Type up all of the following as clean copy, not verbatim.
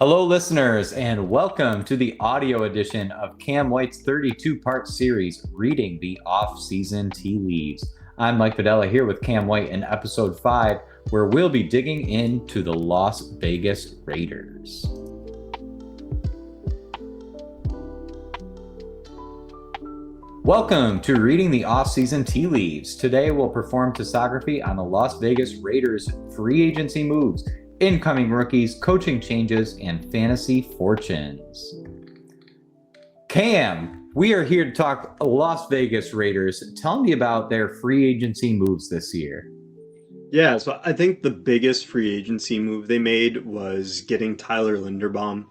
Hello, listeners, and welcome to the audio edition of Cam White's 32-part series, Reading the Offseason Tea Leaves. I'm Mike Vadala here with Cam White in episode 5, where we'll be digging into the Las Vegas Raiders. Welcome to Reading the Offseason Tea Leaves. Today we'll perform topography on the Las Vegas Raiders free agency moves, incoming rookies, coaching changes, and fantasy fortunes. Cam, we are here to talk Las Vegas Raiders. Tell me about their free agency moves this year. Yeah, so I think the biggest free agency move they made was getting Tyler Linderbaum.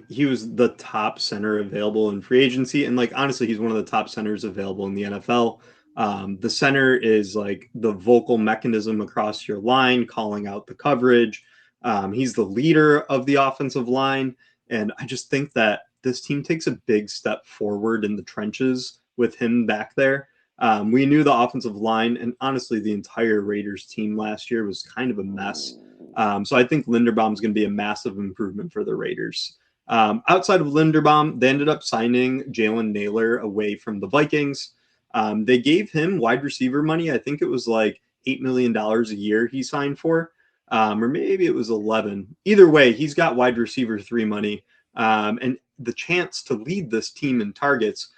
He was the top center available in free agency, and honestly, he's one of the top centers available in the NFL. The center is like the vocal mechanism across your line, calling out the coverage. He's the leader of the offensive line, and I just think that this team takes a big step forward in the trenches with him back there. We knew the offensive line and honestly the entire Raiders team last year was kind of a mess. So I think Linderbaum is going to be a massive improvement for the Raiders. Outside of Linderbaum, they ended up signing Jalen Nailor away from the Vikings. They gave him wide receiver money. I think it was like $8 million a year he signed for, or maybe it was 11. Either way, he's got wide receiver 3 money and the chance to lead this team in targets.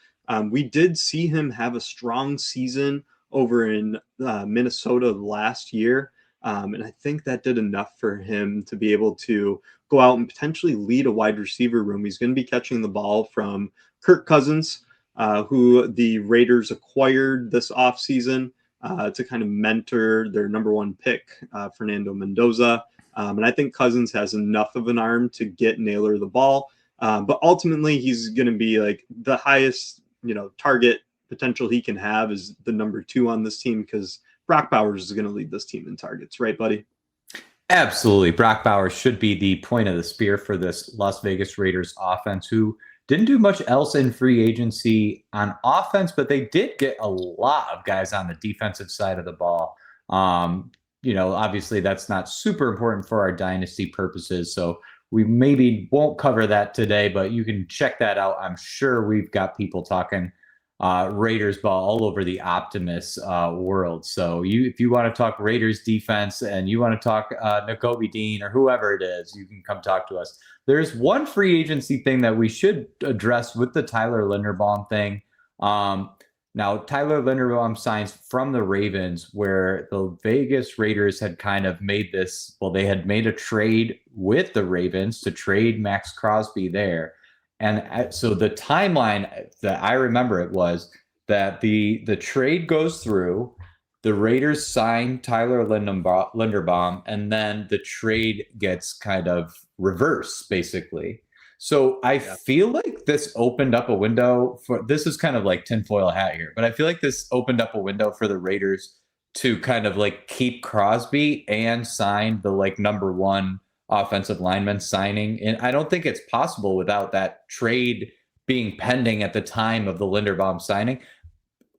We did see him have a strong season over in Minnesota last year. And I think that did enough for him to be able to go out and potentially lead a wide receiver room. He's going to be catching the ball from Kirk Cousins, who the Raiders acquired this offseason to kind of mentor their number 1 pick, Fernando Mendoza. And I think Cousins has enough of an arm to get Nailor the ball. But ultimately, he's going to be like the highest target potential he can have is the number 2 on this team because Brock Bowers is going to lead this team in targets, right, buddy? Absolutely. Brock Bowers should be the point of the spear for this Las Vegas Raiders offense, who didn't do much else in free agency on offense, but they did get a lot of guys on the defensive side of the ball. Obviously that's not super important for our dynasty purposes, so we maybe won't cover that today, but you can check that out. I'm sure we've got people talking Raiders ball all over the Optimus world. So if you want to talk Raiders defense and you want to talk Nakobe Dean or whoever it is, you can come talk to us. There's one free agency thing that we should address with the Tyler Linderbaum thing. Now, Tyler Linderbaum signs from the Ravens, where the Vegas Raiders had kind of made this, well, they had made a trade with the Ravens to trade Max Crosby there. And so the timeline that I remember it was that the trade goes through, the Raiders sign Tyler Linderbaum, and then the trade gets kind of reversed, basically. So I feel like this opened up a window for, this is kind of like tinfoil hat here, but I feel like this opened up a window for the Raiders to kind of like keep Crosby and sign the number 1 offensive lineman signing. And I don't think it's possible without that trade being pending at the time of the Linderbaum signing.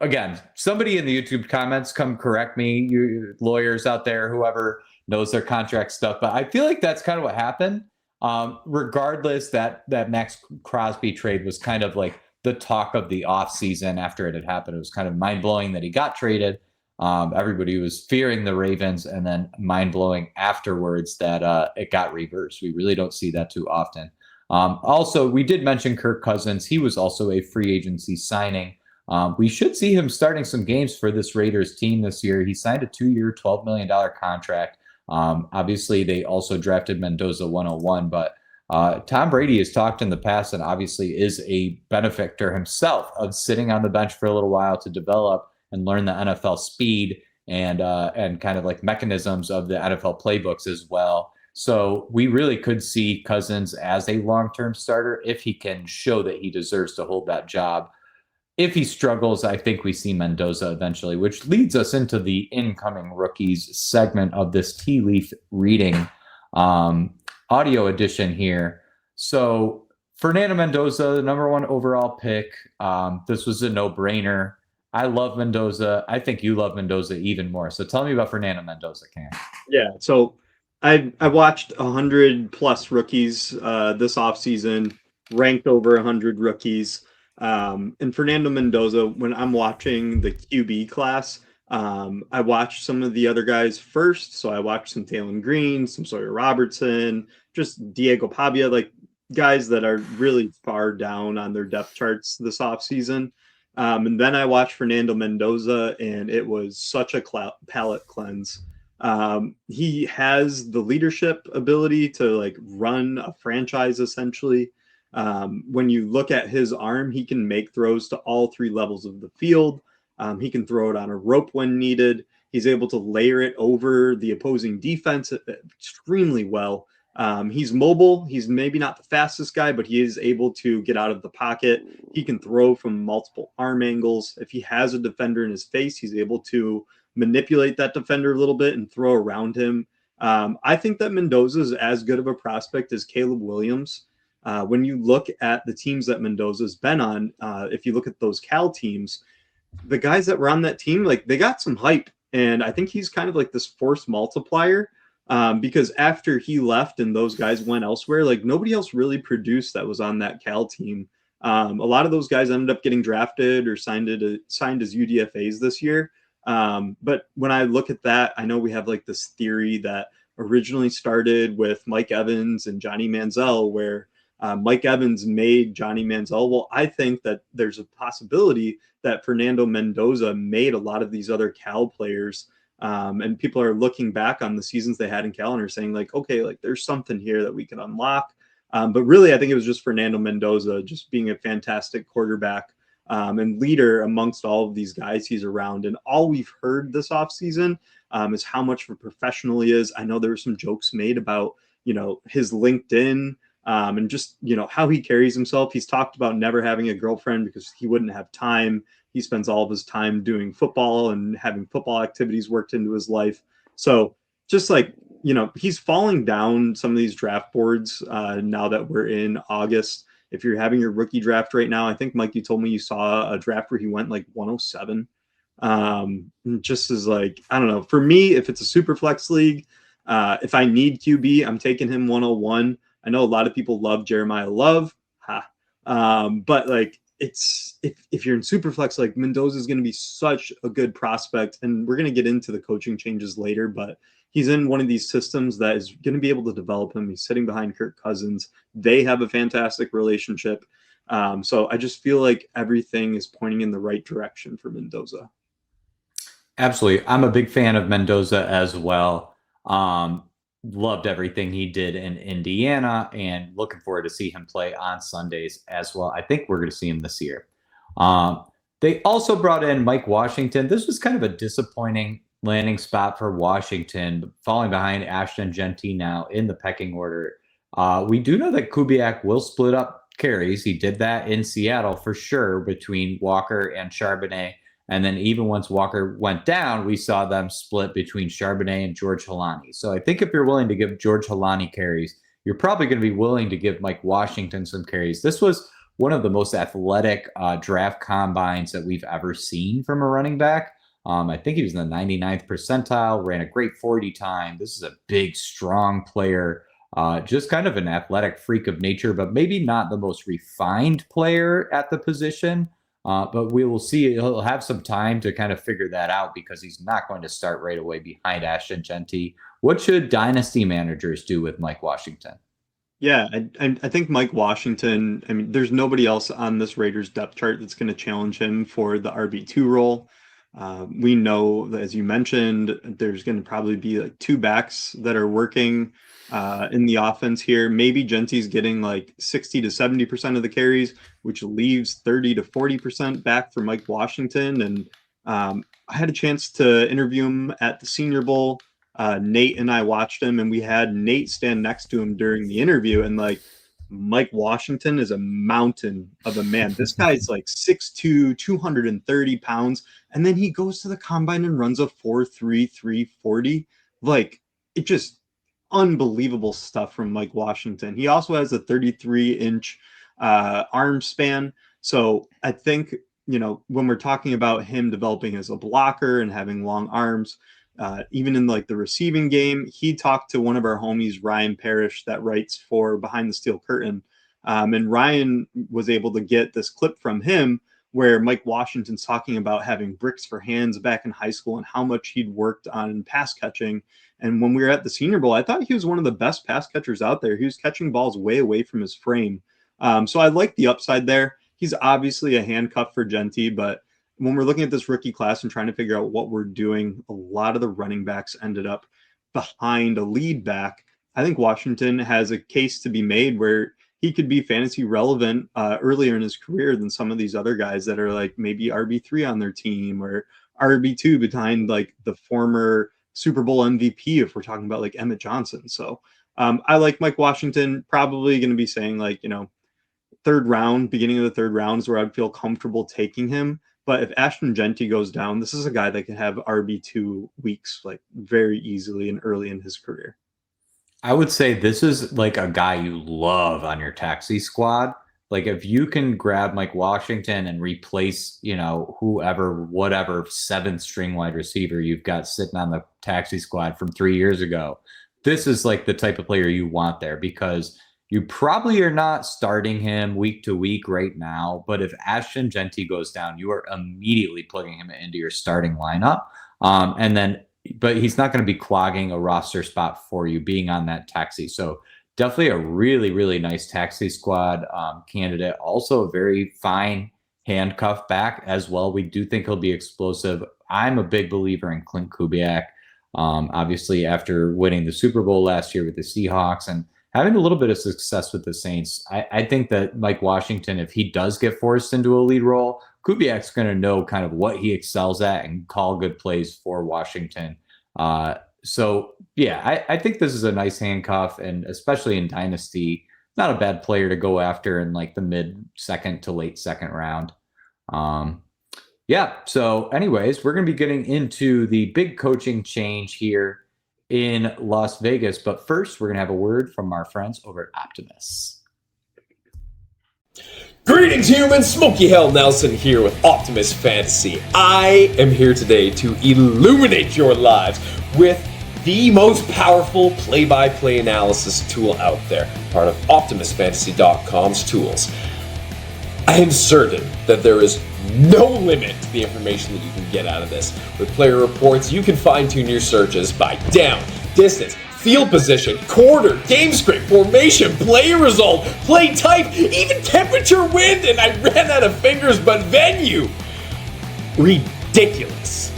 Again, somebody in the YouTube comments come correct me, you lawyers out there, whoever knows their contract stuff, but I feel like that's kind of what happened. Regardless, that Max Crosby trade was kind of like the talk of the offseason after it had happened. It was kind of mind-blowing that he got traded. Everybody was fearing the Ravens, and then mind-blowing afterwards that it got reversed. We really don't see that too often. Also, we did mention Kirk Cousins. He was also a free agency signing. We should see him starting some games for this Raiders team this year. He signed a 2-year, $12 million contract. Obviously, they also drafted Mendoza 101, but Tom Brady has talked in the past and obviously is a benefactor himself of sitting on the bench for a little while to develop and learn the NFL speed and kind of like mechanisms of the NFL playbooks as well. So we really could see Cousins as a long-term starter if he can show that he deserves to hold that job. If he struggles, I think we see Mendoza eventually, which leads us into the incoming rookies segment of this tea leaf reading audio edition here. So Fernando Mendoza, the number 1 overall pick. This was a no-brainer. I love Mendoza. I think you love Mendoza even more. So tell me about Fernando Mendoza, Cam. Yeah, so I watched 100+ rookies this offseason, ranked over 100 rookies. And Fernando Mendoza, when I'm watching the QB class, I watched some of the other guys first. So I watched some Taylon Green, some Sawyer Robertson, just Diego Pavia, like guys that are really far down on their depth charts this offseason. And then I watched Fernando Mendoza, and it was such a palate cleanse. He has the leadership ability to like run a franchise essentially. When you look at his arm, he can make throws to all three levels of the field. He can throw it on a rope when needed. He's able to layer it over the opposing defense extremely well. He's mobile. He's maybe not the fastest guy, but he is able to get out of the pocket. He can throw from multiple arm angles. If he has a defender in his face, he's able to manipulate that defender a little bit and throw around him. I think that Mendoza is as good of a prospect as Caleb Williams. When you look at the teams that Mendoza's been on, if you look at those Cal teams, the guys that were on that team, like they got some hype. And I think he's kind of like this force multiplier because after he left and those guys went elsewhere, like nobody else really produced that was on that Cal team. A lot of those guys ended up getting drafted or signed as UDFAs this year. But when I look at that, I know we have like this theory that originally started with Mike Evans and Johnny Manziel, where Mike Evans made Johnny Manziel. Well, I think that there's a possibility that Fernando Mendoza made a lot of these other Cal players. And people are looking back on the seasons they had in Cal and are saying, like, okay, like there's something here that we can unlock. But really, I think it was just Fernando Mendoza just being a fantastic quarterback and leader amongst all of these guys he's around. And all we've heard this offseason is how much of a professional he is. I know there were some jokes made about, his LinkedIn and just, how he carries himself. He's talked about never having a girlfriend because he wouldn't have time. He spends all of his time doing football and having football activities worked into his life. So just like, he's falling down some of these draft boards now that we're in August. If you're having your rookie draft right now, I think, Mike, you told me you saw a draft where he went like 107. Just as like, I don't know, for me, if it's a super flex league, if I need QB, I'm taking him 101. I know a lot of people love Jeremiah Love. But like, it's if you're in Superflex, like Mendoza is going to be such a good prospect, and we're going to get into the coaching changes later, but he's in one of these systems that is going to be able to develop him. He's sitting behind Kirk Cousins. They have a fantastic relationship. So I just feel like everything is pointing in the right direction for Mendoza. Absolutely. I'm a big fan of Mendoza as well. Loved everything he did in Indiana and looking forward to see him play on Sundays as well. I think we're going to see him this year. They also brought in Mike Washington. This was kind of a disappointing landing spot for Washington, falling behind Ashton Jeanty now in the pecking order. We do know that Kubiak will split up carries. He did that in Seattle for sure between Walker and Charbonnet. And then even once Walker went down, we saw them split between Charbonnet and George Halani. So I think if you're willing to give George Halani carries, you're probably going to be willing to give Mike Washington some carries. This was one of the most athletic draft combines that we've ever seen from a running back. I think he was in the 99th percentile, ran a great 40 time. This is a big, strong player, just kind of an athletic freak of nature, but maybe not the most refined player at the position. But we will see. He'll have some time to kind of figure that out because he's not going to start right away behind Ashton Jeanty. What should dynasty managers do with Mike Washington? Yeah, I think Mike Washington, I mean, there's nobody else on this Raiders depth chart that's going to challenge him for the RB2 role. We know that, as you mentioned, there's going to probably be like two backs that are working in the offense here. Maybe Genty's getting like 60 to 70% of the carries, which leaves 30 to 40% back for Mike Washington. And I had a chance to interview him at the Senior Bowl. Nate and I watched him, and we had Nate stand next to him during the interview. And like, Mike Washington is a mountain of a man. This guy's like 6'2", 230 pounds. And then he goes to the combine and runs a 4.3, 340. Like, it just unbelievable stuff from Mike Washington. He also has a 33-inch arm span. So I think, when we're talking about him developing as a blocker and having long arms, Even in like the receiving game, he talked to one of our homies, Ryan Parrish, that writes for Behind the Steel Curtain. And Ryan was able to get this clip from him where Mike Washington's talking about having bricks for hands back in high school and how much he'd worked on pass catching. And when we were at the Senior Bowl, I thought he was one of the best pass catchers out there. He was catching balls way away from his frame. So I like the upside there. He's obviously a handcuff for Jeanty, but when we're looking at this rookie class and trying to figure out what we're doing, a lot of the running backs ended up behind a lead back. I think Washington has a case to be made where he could be fantasy relevant earlier in his career than some of these other guys that are like maybe RB3 on their team or RB2 behind like the former Super Bowl MVP if we're talking about like Emmett Johnson. So I like Mike Washington, probably going to be saying like, third round, beginning of the third round is where I'd feel comfortable taking him. But if Ashton Jeanty goes down, this is a guy that can have RB2 weeks like very easily and early in his career. I would say this is like a guy you love on your taxi squad. Like if you can grab Mike Washington and replace, whatever seventh string wide receiver you've got sitting on the taxi squad from 3 years ago, this is like the type of player you want there because you probably are not starting him week to week right now. But if Ashton Jeanty goes down, you are immediately plugging him into your starting lineup. But he's not going to be clogging a roster spot for you being on that taxi. So definitely a really, really nice taxi squad candidate. Also a very fine handcuff back as well. We do think he'll be explosive. I'm a big believer in Klint Kubiak. Obviously, after winning the Super Bowl last year with the Seahawks and having a little bit of success with the Saints, I think that Mike Washington, if he does get forced into a lead role, Kubiak's going to know kind of what he excels at and call good plays for Washington. I think this is a nice handcuff, and especially in Dynasty, not a bad player to go after in like the mid-second to late second round. So anyways, we're going to be getting into the big coaching change here in Las Vegas. But first, we're going to have a word from our friends over at Optimus. Greetings, humans! Smokey Hell Nelson here with Optimus Fantasy. I am here today to illuminate your lives with the most powerful play-by-play analysis tool out there, part of OptimusFantasy.com's tools. I am certain that there is no limit to the information that you can get out of this. With player reports, you can fine-tune your searches by down, distance, field position, quarter, game script, formation, player result, play type, even temperature, wind, and I ran out of fingers, but venue. Ridiculous.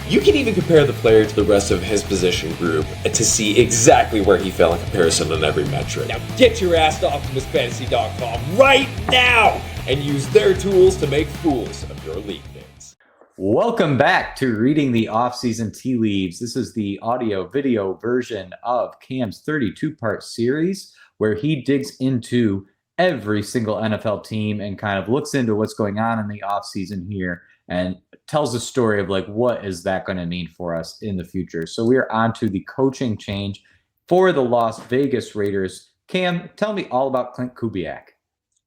You can even compare the player to the rest of his position group to see exactly where he fell in comparison on every metric. Now get your ass to OptimusFantasy.com right now and use their tools to make fools of your league mates. Welcome back to Reading the Offseason Tea Leaves. This is the audio-video version of Cam's 32-part series where he digs into every single NFL team and kind of looks into what's going on in the offseason here and tells a story of like, what is that going to mean for us in the future? So we are on to the coaching change for the Las Vegas Raiders. Cam, tell me all about Klint Kubiak.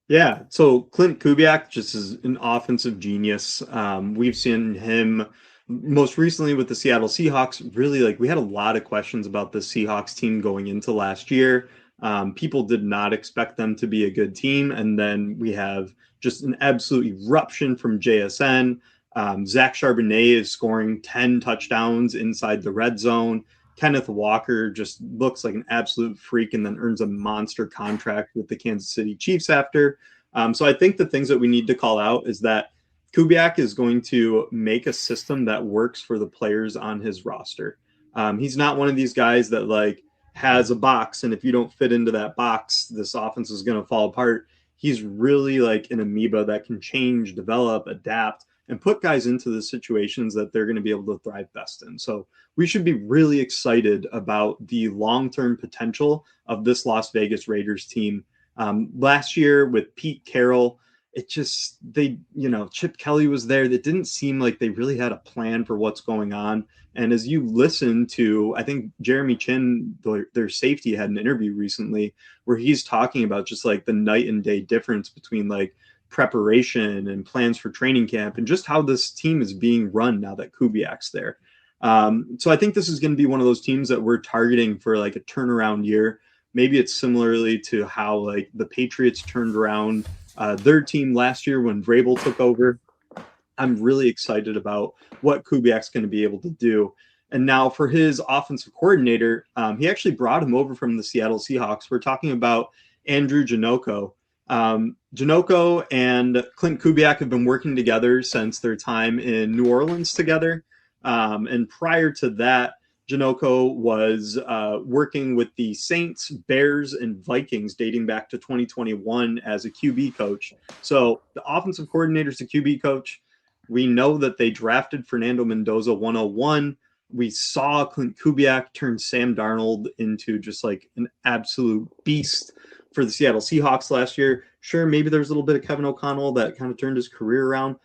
Yeah, so Klint Kubiak just is an offensive genius. We've seen him most recently with the Seattle Seahawks. Really, like, we had a lot of questions about the Seahawks team going into last year. People did not expect them to be a good team. And then we have just an absolute eruption from JSN. Zach Charbonnet is scoring 10 touchdowns inside the red zone. Kenneth Walker just looks like an absolute freak and then earns a monster contract with the Kansas City Chiefs after. So I think the things that we need to call out is that Kubiak is going to make a system that works for the players on his roster. He's not one of these guys that like has a box, and if you don't fit into that box, this offense is going to fall apart. He's really like an amoeba that can change, develop, adapt, and put guys into the situations that they're going to be able to thrive best in. So we should be really excited about the long-term potential of this Las Vegas Raiders team. Last year with Pete Carroll, Chip Kelly was there. That didn't seem like they really had a plan for what's going on. And as you listen to, I think Jeremy Chin, their safety, had an interview recently where he's talking about just like the night and day difference between like preparation and plans for training camp and just how this team is being run now that Kubiak's there. So I think this is going to be one of those teams that we're targeting for like a turnaround year. Maybe it's similarly to how like the Patriots turned around their team last year when Vrabel took over. I'm really excited about what Kubiak's going to be able to do. And now for his offensive coordinator, he actually brought him over from the Seattle Seahawks. We're talking about Andrew Janocko. Janocko and Klint Kubiak have been working together since their time in New Orleans together. And prior to that, Janocko was working with the Saints, Bears, and Vikings dating back to 2021 as a QB coach. So the offensive coordinator is a QB coach. We know that they drafted Fernando Mendoza 101. We saw Klint Kubiak turn Sam Darnold into just like an absolute beast for the Seattle Seahawks last year. Sure, maybe there's a little bit of Kevin O'Connell that kind of turned his career around,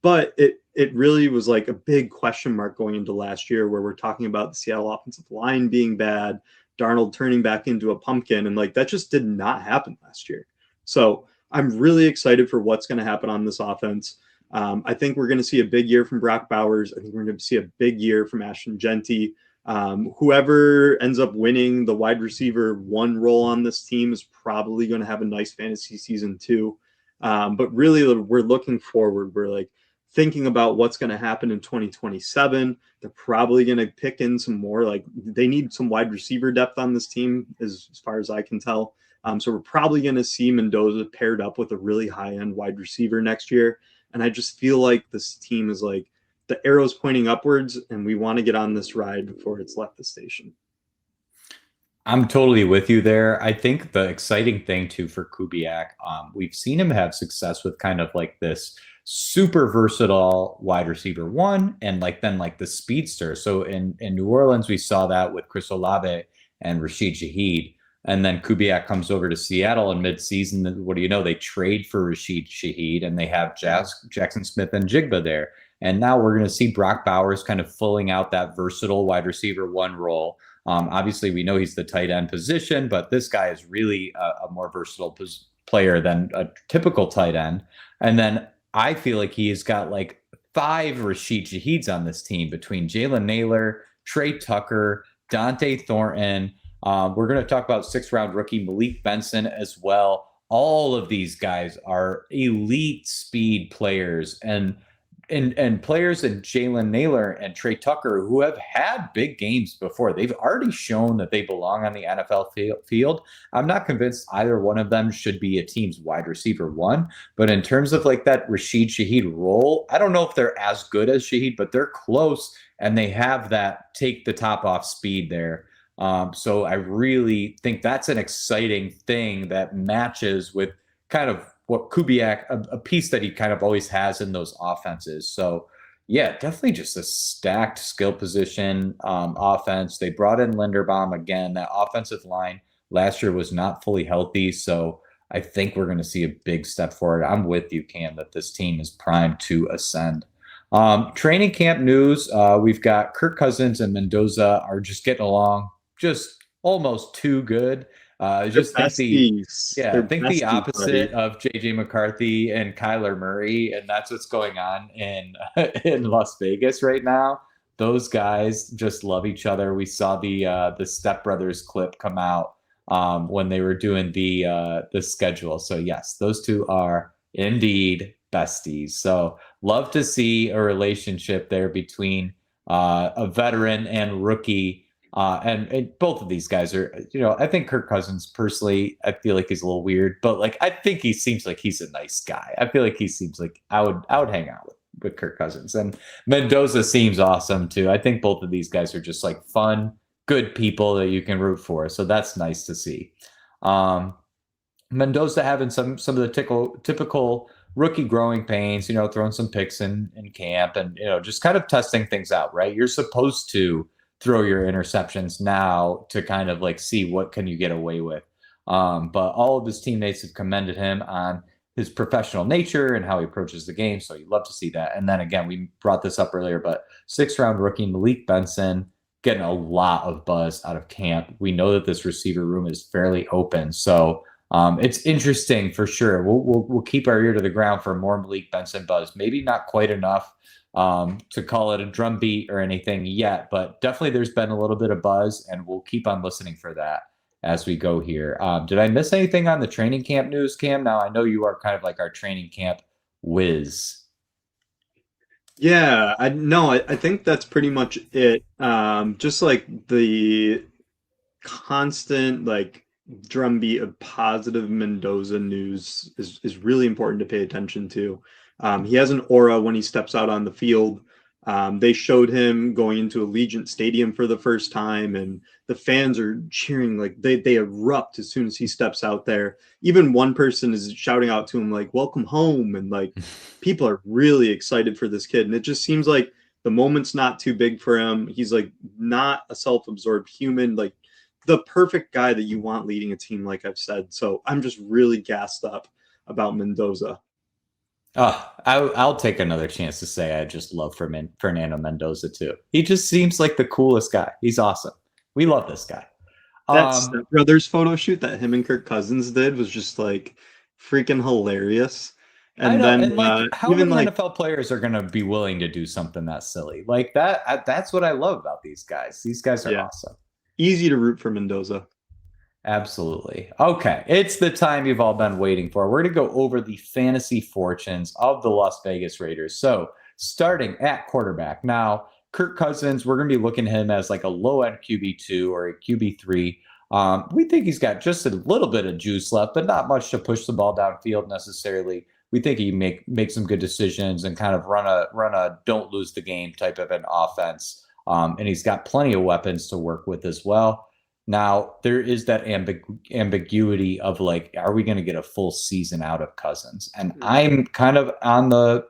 but it really was like a big question mark going into last year where we're talking about the Seattle offensive line being bad, Darnold turning back into a pumpkin, and like that just did not happen last year. So I'm really excited for what's going to happen on this offense. I think we're going to see a big year from Brock Bowers. I think we're going to see a big year from Ashton Jeanty. Whoever ends up winning the wide receiver one role on this team is probably going to have a nice fantasy season too. But really, we're looking forward. We're like thinking about what's going to happen in 2027. They're probably going to pick in some more. Like they need some wide receiver depth on this team, as far as I can tell. So we're probably going to see Mendoza paired up with a really high-end wide receiver next year. And I just feel like this team is like the arrow's pointing upwards, and we want to get on this ride before it's left the station. I'm totally with you there. I think the exciting thing too for Kubiak, we've seen him have success with kind of like this super versatile wide receiver one, and like then like the speedster. So in New Orleans, we saw that with Chris Olave and Rashid Shaheed. And then Kubiak comes over to Seattle in midseason. What do you know? They trade for Rashid Shaheed, and they have Jackson Smith and Jigba there. And now we're going to see Brock Bowers kind of filling out that versatile wide receiver one role. Obviously, we know he's the tight end position, but this guy is really a more versatile player than a typical tight end. And then I feel like he has got like 5 Rashid Shaheeds on this team between Jalen Nailor, Tre Tucker, Dante Thornton. We're going to talk about 6th-round rookie Malik Benson as well. All of these guys are elite speed players, and players in Jalen Nailor and Tre Tucker who have had big games before. They've already shown that they belong on the NFL field. I'm not convinced either one of them should be a team's wide receiver one, but in terms of like that Rashid Shaheed role, I don't know if they're as good as Shaheed, but they're close, and they have that take the top off speed there. So I really think that's an exciting thing that matches with kind of what Kubiak, a piece that he kind of always has in those offenses. So yeah, definitely just a stacked skill position offense. They brought in Linderbaum again. That offensive line last year was not fully healthy. So I think we're going to see a big step forward. I'm with you, Cam, that this team is primed to ascend. Training camp news. We've got Kirk Cousins and Mendoza are just getting along just almost too good. Just think the opposite of JJ McCarthy and Kyler Murray, and that's what's going on in Las Vegas right now. Those guys just love each other. We saw the Step Brothers clip come out when they were doing the schedule. So yes, those two are indeed besties. So love to see a relationship there between a veteran and rookie. And both of these guys are, I think Kirk Cousins personally, I feel like he's a little weird, but like, I think he seems like he's a nice guy. I feel like he seems like I would hang out with Kirk Cousins, and Mendoza seems awesome too. I think both of these guys are just like fun, good people that you can root for. So that's nice to see. Mendoza having some of the typical rookie growing pains, throwing some picks in camp and, just kind of testing things out, right? You're supposed to throw your interceptions now to kind of like see what can you get away with. But all of his teammates have commended him on his professional nature and how he approaches the game. So you love to see that. And then again, we brought this up earlier, but 6th-round rookie Malik Benson getting a lot of buzz out of camp. We know that this receiver room is fairly open. So It's interesting for sure. We'll keep our ear to the ground for more Malik Benson buzz. Maybe not quite enough to call it a drumbeat or anything yet, but definitely there's been a little bit of buzz, and we'll keep on listening for that as we go here. Did I miss anything on the training camp news, Cam? Now I know you are kind of like our training camp whiz. Yeah, I think that's pretty much it. Just like the constant like drumbeat of positive Mendoza news is really important to pay attention to. He has an aura when he steps out on the field. They showed him going into Allegiant Stadium for the first time, and the fans are cheering like they erupt as soon as he steps out there. Even one person is shouting out to him like "Welcome home," and like people are really excited for this kid. And it just seems like the moment's not too big for him. He's like not a self-absorbed human, like the perfect guy that you want leading a team, like I've said. So I'm just really gassed up about Mendoza. I'll take another chance to say I just love Fernando Mendoza too. He just seems like the coolest guy. He's awesome. We love this guy. That brothers photo shoot that him and Kirk Cousins did was just like freaking hilarious. And then, like, how even many like NFL players are going to be willing to do something that silly like that? That's what I love about these guys. These guys are awesome. Easy to root for Mendoza. Absolutely. Okay, it's the time you've all been waiting for. We're going to go over the fantasy fortunes of the Las Vegas Raiders. So, starting at quarterback. Now, Kirk Cousins, we're going to be looking at him as like a low-end QB2 or a QB3. We think he's got just a little bit of juice left, but not much to push the ball downfield necessarily. We think he make some good decisions and kind of run a don't lose the game type of an offense. And he's got plenty of weapons to work with as well. Now, there is that ambiguity of like, are we going to get a full season out of Cousins? And I'm kind of on the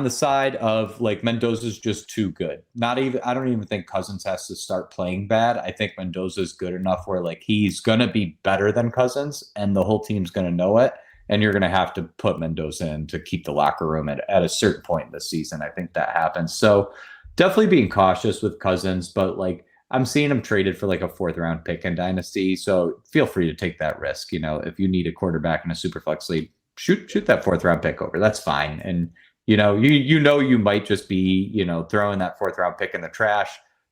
side of like Mendoza's just too good. I don't even think Cousins has to start playing bad. I think Mendoza's good enough where like he's going to be better than Cousins and the whole team's going to know it. And you're going to have to put Mendoza in to keep the locker room at a certain point in the season. I think that happens. So definitely being cautious with Cousins, but like, I'm seeing him traded for like a 4th-round pick in Dynasty, so feel free to take that risk. You know, if you need a quarterback in a super flex league, shoot that 4th-round pick over. That's fine. And you might just be throwing that 4th-round pick in the trash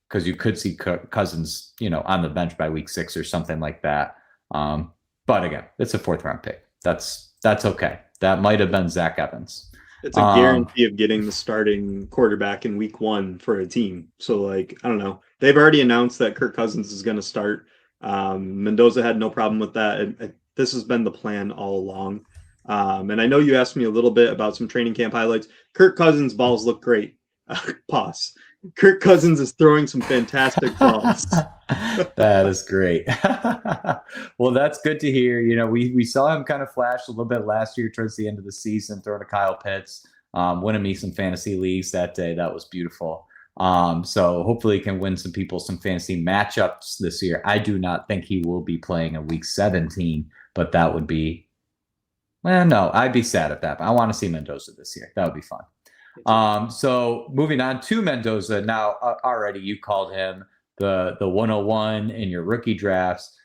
because you could see Cousins on the bench by week 6 or something like that. But again, it's a 4th-round pick. That's okay. That might have been Zach Evans. It's a guarantee of getting the starting quarterback in week 1 for a team. So, like, I don't know. They've already announced that Kirk Cousins is going to start. Mendoza had no problem with that. This has been the plan all along. And I know you asked me a little bit about some training camp highlights. Kirk Cousins' balls look great. Pause. Kirk Cousins is throwing some fantastic balls. That is great. Well, that's good to hear. We saw him kind of flash a little bit last year towards the end of the season, throwing to Kyle Pitts, winning me some fantasy leagues that day. That was beautiful. So hopefully he can win some people some fantasy matchups this year. I do not think he will be playing in week 17, but that would be, well, no, I'd be sad at that. But I want to see Mendoza this year. That would be fun. So moving on to Mendoza. Now, already you called him the 101 in your rookie drafts.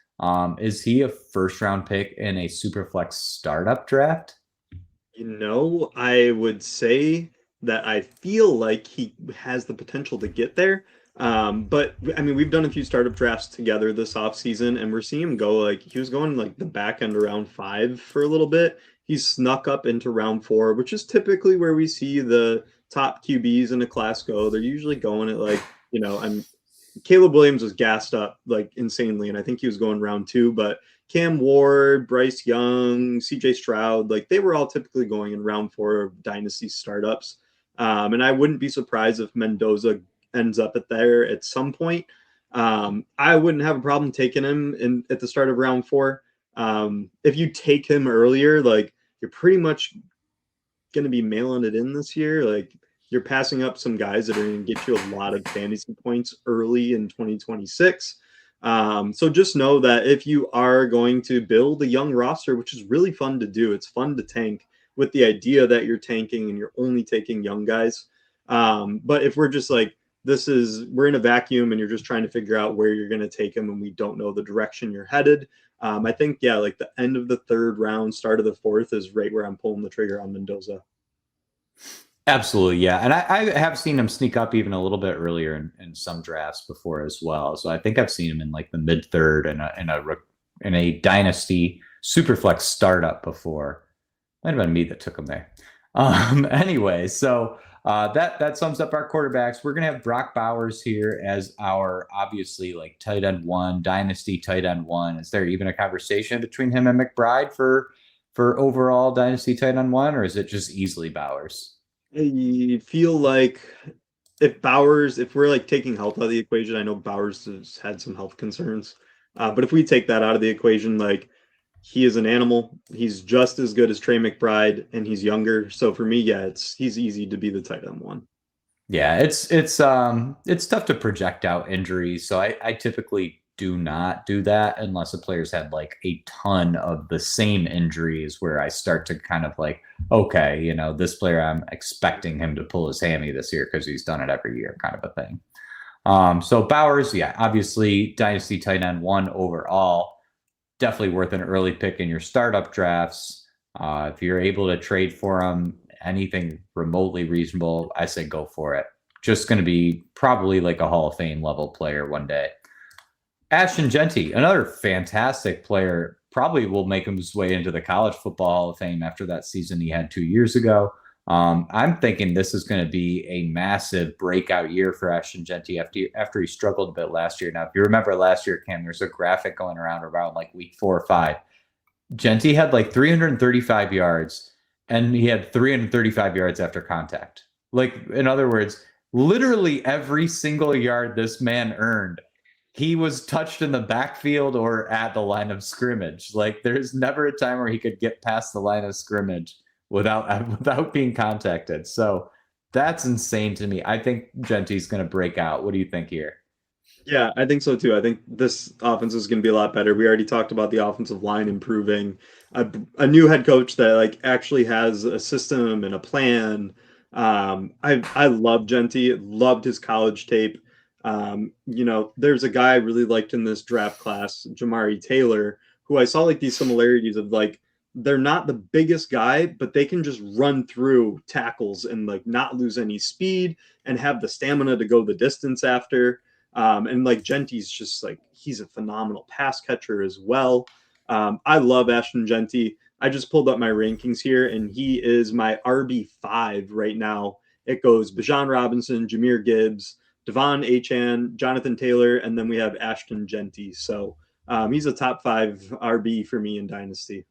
Is he a 1st-round pick in a Superflex startup draft? I would say that I feel like he has the potential to get there. But I mean, we've done a few startup drafts together this offseason, and we're seeing him go like he was going like the back end of round 5 for a little bit. He's snuck up into round 4, which is typically where we see the top QBs in a class go. They're usually going at like, Caleb Williams was gassed up like insanely, and I think he was going round 2, but Cam Ward, Bryce Young, CJ Stroud, like they were all typically going in round 4 of dynasty startups. And I wouldn't be surprised if Mendoza ends up there at some point. I wouldn't have a problem taking him at the start of round 4. If you take him earlier, like you're pretty much going to be mailing it in this year. Like you're passing up some guys that are going to get you a lot of fantasy points early in 2026. So just know that if you are going to build a young roster, which is really fun to do, it's fun to tank with the idea that you're tanking and you're only taking young guys. But if we're just like we're in a vacuum and you're just trying to figure out where you're going to take him, and we don't know the direction you're headed. I think, yeah, like the end of the third round, start of the fourth is right where I'm pulling the trigger on Mendoza. Absolutely, yeah. And I have seen him sneak up even a little bit earlier in some drafts before as well. So I think I've seen him in like the mid third in a dynasty superflex startup before. Might have been me that took him there. Anyway, so that sums up our quarterbacks. We're gonna have Brock Bowers here as our obviously like tight end one, dynasty tight end one. Is there even a conversation between him and McBride for overall dynasty tight end one, or is it just easily Bowers? You feel like if we're like taking health out of the equation, I know Bowers has had some health concerns, but if we take that out of the equation, like he is an animal. He's just as good as Trey McBride, and he's younger. So for me, yeah, he's easy to be the tight end one. Yeah, it's tough to project out injuries, so I typically do not do that unless a player's had like a ton of the same injuries where I start to kind of like, okay, you know, this player, I'm expecting him to pull his hammy this year because he's done it every year, kind of a thing. So Bowers, yeah, obviously dynasty tight end one overall, definitely worth an early pick in your startup drafts. If you're able to trade for him, anything remotely reasonable, I say go for it. Just going to be probably like a Hall of Fame level player one day. Ashton Jeanty, another fantastic player, probably will make his way into the College Football Hall of Fame after that season he had 2 years ago. I'm thinking this is going to be a massive breakout year for Ashton Jeanty after he struggled a bit last year. Now, if you remember last year, Cam, there's a graphic going around like week 4 or 5. Jeanty had like 335 yards, and he had 335 yards after contact. Like, in other words, literally every single yard this man earned, he was touched in the backfield or at the line of scrimmage. Like, there's never a time where he could get past the line of scrimmage without being contacted. So that's insane to me. I think Jeanty's going to break out. What do you think here? Yeah, I think so too. I think this offense is going to be a lot better. We already talked about the offensive line improving. A new head coach that like actually has a system and a plan. I love Jeanty. Loved his college tape. There's a guy I really liked in this draft class, Jamari Taylor, who I saw like these similarities of like they're not the biggest guy, but they can just run through tackles and like not lose any speed and have the stamina to go the distance after. And like Jeanty's just like he's a phenomenal pass catcher as well. I love Ashton Jeanty. I just pulled up my rankings here, and he is my RB5 right now. It goes Bijan Robinson, Jahmyr Gibbs, Devon Achane, Jonathan Taylor, and then we have Ashton Jeanty. So he's a top 5 RB for me in Dynasty.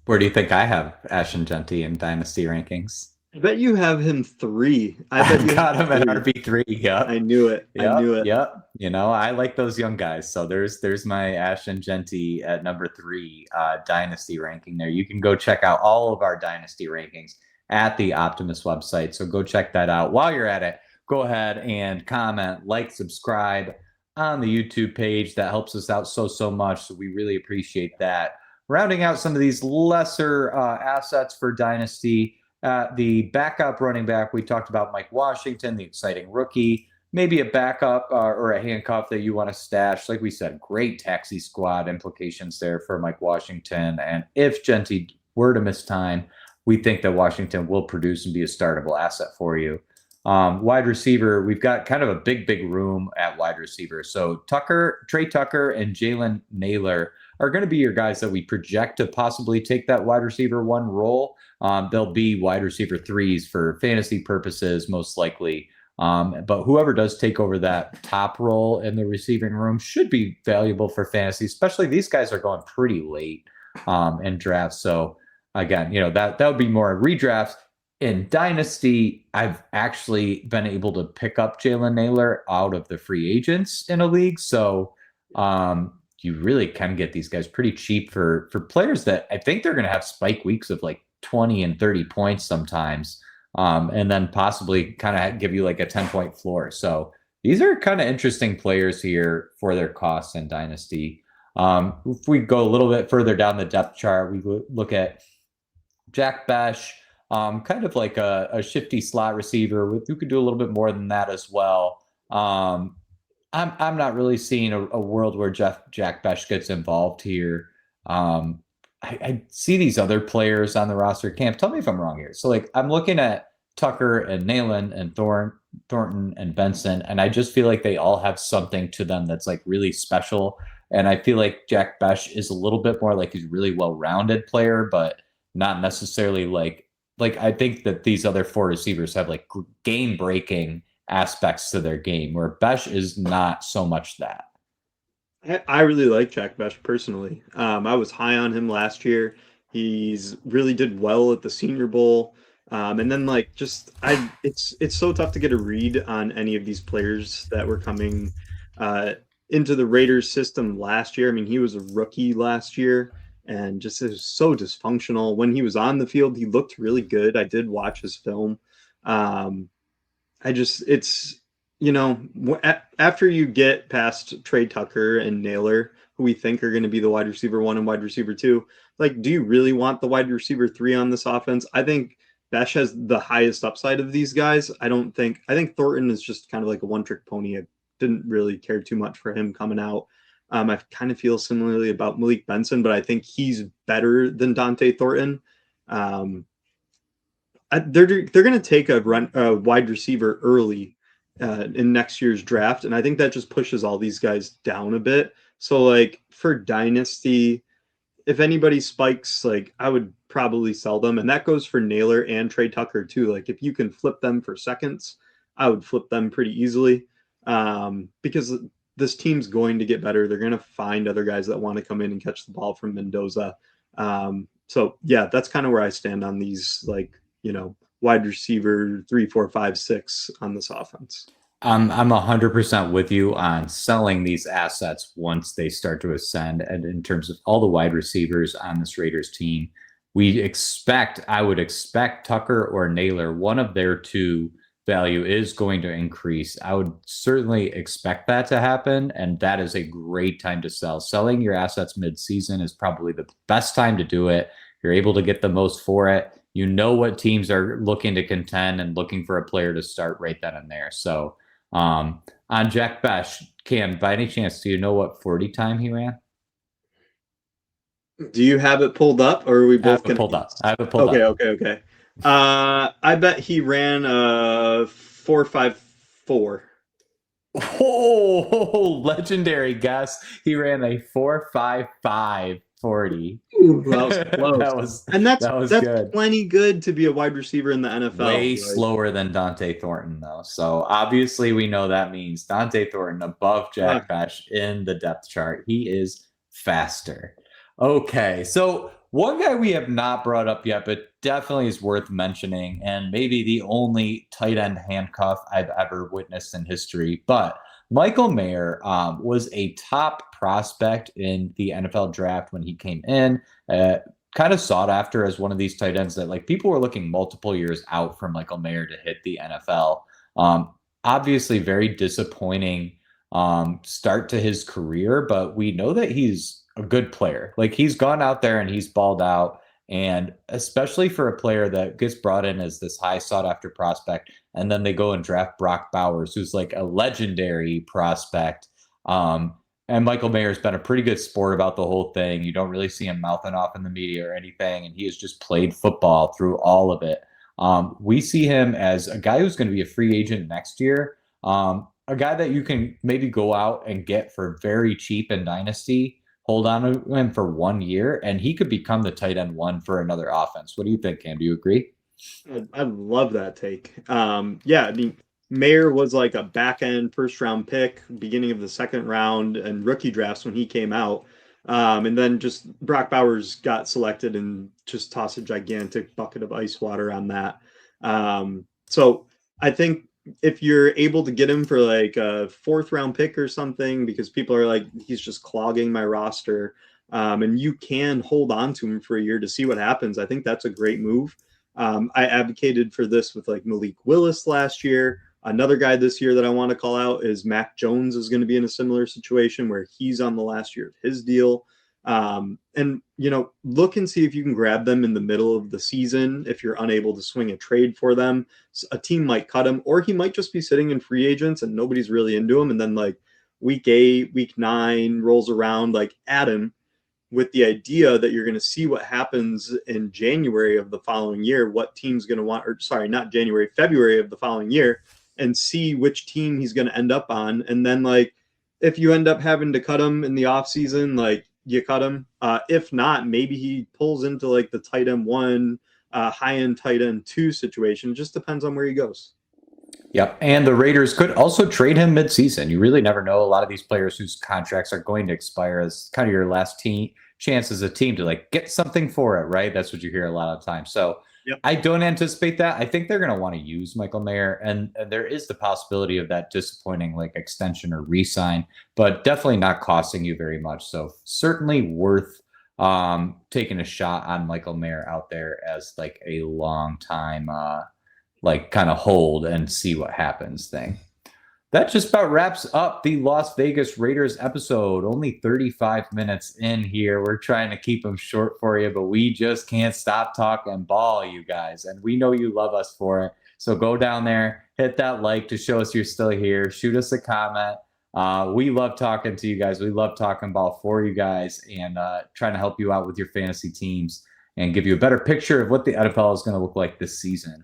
Where do you think I have Ashton Jeanty in Dynasty rankings? I bet you have him 3. I bet you got him at RB3. Yep. I knew it. Yep. I knew it. Yep. You know, I like those young guys. So there's my Ashton Jeanty at number 3 Dynasty ranking there. You can go check out all of our Dynasty rankings at the Optimus website. So go check that out. While you're at it, go ahead and comment, like, subscribe on the YouTube page. That helps us out so much. So we really appreciate that. Rounding out some of these lesser assets for Dynasty, the backup running back, we talked about Mike Washington, the exciting rookie, maybe a backup or a handcuff that you want to stash. Like we said, great taxi squad implications there for Mike Washington. And if Jeanty were to miss time, we think that Washington will produce and be a startable asset for you. Wide receiver, we've got kind of a big room at wide receiver. So Tre Tucker, and Jalen Nailor are going to be your guys that we project to possibly take that wide receiver 1 role. They'll be wide receiver 3s for fantasy purposes, most likely. But whoever does take over that top role in the receiving room should be valuable for fantasy, especially these guys are going pretty late in drafts. So again, that would be more redrafts. In Dynasty, I've actually been able to pick up Jalen Nailor out of the free agents in a league. So you really can get these guys pretty cheap for players that I think they're going to have spike weeks of like 20 and 30 points sometimes, and then possibly kind of give you like a 10-point floor. So these are kind of interesting players here for their costs in Dynasty. If we go a little bit further down the depth chart, we look at Jack Bech, kind of like a shifty slot receiver who could do a little bit more than that as well. I'm not really seeing a world where Jack Bech gets involved here. I see these other players on the roster. Camp, tell me if I'm wrong here. So like I'm looking at Tucker and Nayland and Thornton and Benson, and I just feel like they all have something to them that's like really special. And I feel like Jack Bech is a little bit more like he's a really well-rounded player, but not necessarily like I think that these other four receivers have like game-breaking aspects to their game, where Bech is not so much that. I really like Jack Bech personally. I was high on him last year. He's really did well at the Senior Bowl. And then like it's so tough to get a read on any of these players that were coming into the Raiders system last year. I mean, he was a rookie last year and just is so dysfunctional. When he was on the field, he looked really good. I did watch his film. It's after you get past Tre Tucker and Nailor, who we think are going to be the wide receiver 1 and wide receiver 2, like, do you really want the wide receiver 3 on this offense? I think Bech has the highest upside of these guys. I think Thornton is just kind of like a one-trick pony. I didn't really care too much for him coming out. I kind of feel similarly about Malik Benson, but I think he's better than Dante Thornton. They're going to take a wide receiver early in next year's draft, and I think that just pushes all these guys down a bit. So like for Dynasty, if anybody spikes, like I would probably sell them, and that goes for Nailor and Tre Tucker too. Like if you can flip them for seconds, I would flip them pretty easily because this team's going to get better. They're going to find other guys that want to come in and catch the ball from Mendoza. So yeah, that's kind of where I stand on these, like, wide receiver 3, 4, 5, 6 on this offense. I'm 100% with you on selling these assets once they start to ascend. And in terms of all the wide receivers on this Raiders team, I would expect Tucker or Nailor, one of their two value is going to increase. I would certainly expect that to happen. And that is a great time to sell. Selling your assets mid-season is probably the best time to do it. You're able to get the most for it. You know what teams are looking to contend and looking for a player to start right then and there. So on Jack Bech, Cam, by any chance, do you know what 40 time he ran? Do you have it pulled up, or are we both going to pulled up? I have it pulled up. Okay. I bet he ran 4.54. Oh, legendary guess. He ran a 4.55 40. Ooh, that was close. That's good. Plenty good to be a wide receiver in the NFL. Way slower than Dante Thornton, though. So obviously we know that means Dante Thornton above Jack Bech in the depth chart. He is faster. Okay, so one guy we have not brought up yet, but definitely is worth mentioning, and maybe the only tight end handcuff I've ever witnessed in history, but Michael Mayer was a top prospect in the NFL draft when he came in, kind of sought after as one of these tight ends that like people were looking multiple years out for Michael Mayer to hit the NFL. Obviously very disappointing start to his career, but we know that he's a good player. Like he's gone out there and he's balled out. And especially for a player that gets brought in as this high sought after prospect, and then they go and draft Brock Bowers, who's like a legendary prospect. And Michael Mayer's been a pretty good sport about the whole thing. You don't really see him mouthing off in the media or anything. And he has just played football through all of it. We see him as a guy who's going to be a free agent next year. A guy that you can maybe go out and get for very cheap in Dynasty. Hold on to him for 1 year, and he could become the tight end 1 for another offense. What do you think, Cam? Do you agree? I love that take. Yeah, I mean, Mayer was like a back-end first-round pick, beginning of the second round, and rookie drafts when he came out. And then just Brock Bowers got selected and just tossed a gigantic bucket of ice water on that. So I think if you're able to get him for like a 4th round pick or something, because people are like, he's just clogging my roster, and you can hold on to him for a year to see what happens, I think that's a great move. I advocated for this with like Malik Willis last year. Another guy this year that I want to call out is Mac Jones is going to be in a similar situation where he's on the last year of his deal. And, look and see if you can grab them in the middle of the season. If you're unable to swing a trade for them, a team might cut him, or he might just be sitting in free agents and nobody's really into him. And then like week 8, week 9 rolls around, like add him with the idea that you're going to see what happens in January of the following year, what team's going to want, or sorry, not January, February of the following year, and see which team he's going to end up on. And then like, if you end up having to cut him in the offseason, like you cut him. If not, maybe he pulls into like the tight end 1, high end tight end 2 situation. It just depends on where he goes. Yep. And the Raiders could also trade him midseason. You really never know. A lot of these players whose contracts are going to expire as kind of your last chance as a team to like get something for it, right? That's what you hear a lot of times. So yep. I don't anticipate that. I think they're going to want to use Michael Mayer, and there is the possibility of that disappointing like extension or re-sign, but definitely not costing you very much. So certainly worth taking a shot on Michael Mayer out there as like a long time like kind of hold and see what happens thing. That just about wraps up the Las Vegas Raiders episode. Only 35 minutes in here. We're trying to keep them short for you, but we just can't stop talking ball, you guys. And we know you love us for it. So go down there, hit that like to show us you're still here. Shoot us a comment. We love talking to you guys. We love talking ball for you guys and trying to help you out with your fantasy teams and give you a better picture of what the NFL is going to look like this season.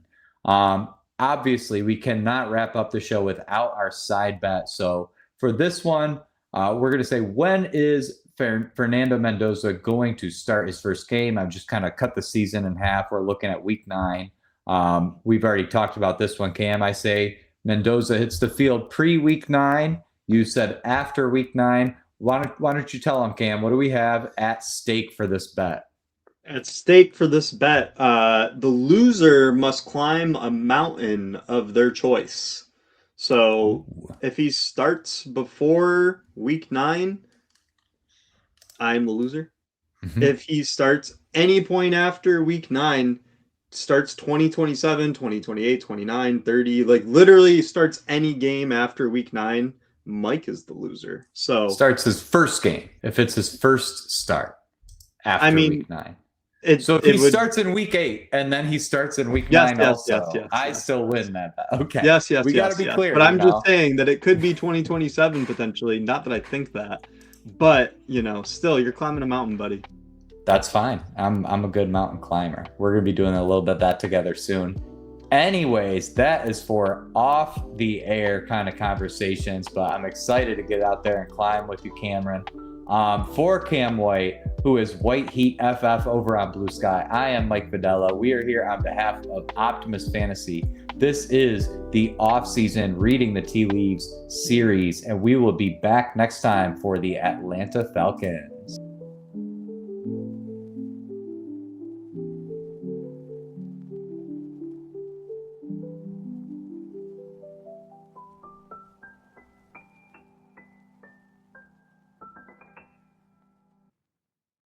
Obviously, we cannot wrap up the show without our side bet. So for this one, we're going to say, when is Fernando Mendoza going to start his first game? I've just kind of cut the season in half. We're looking at week 9. We've already talked about this one, Cam. I say Mendoza hits the field pre-week 9. You said after week 9. Why don't you tell him, Cam, what do we have at stake for this bet? At stake for this bet, the loser must climb a mountain of their choice. So if he starts before week 9, I'm the loser. Mm-hmm. If he starts any point after week 9, starts 2027, 2028, 29, 30, like literally starts any game after week 9, Mike is the loser. So starts his first game if it's his first start after week 9. So if he starts in week 8 and then he starts in week 9 also, I still win that. Okay. Yes. We got to be clear. But I'm just saying that it could be 2027 potentially. Not that I think that, but still you're climbing a mountain, buddy. That's fine. I'm a good mountain climber. We're going to be doing a little bit of that together soon. Anyways, that is for off the air kind of conversations, but I'm excited to get out there and climb with you, Cameron. For Cam White, who is White Heat FF over on Blue Sky, I am Mike Vadala. We are here on behalf of Optimus Fantasy. This is the offseason Reading the Tea Leaves series, and we will be back next time for the Atlanta Falcons.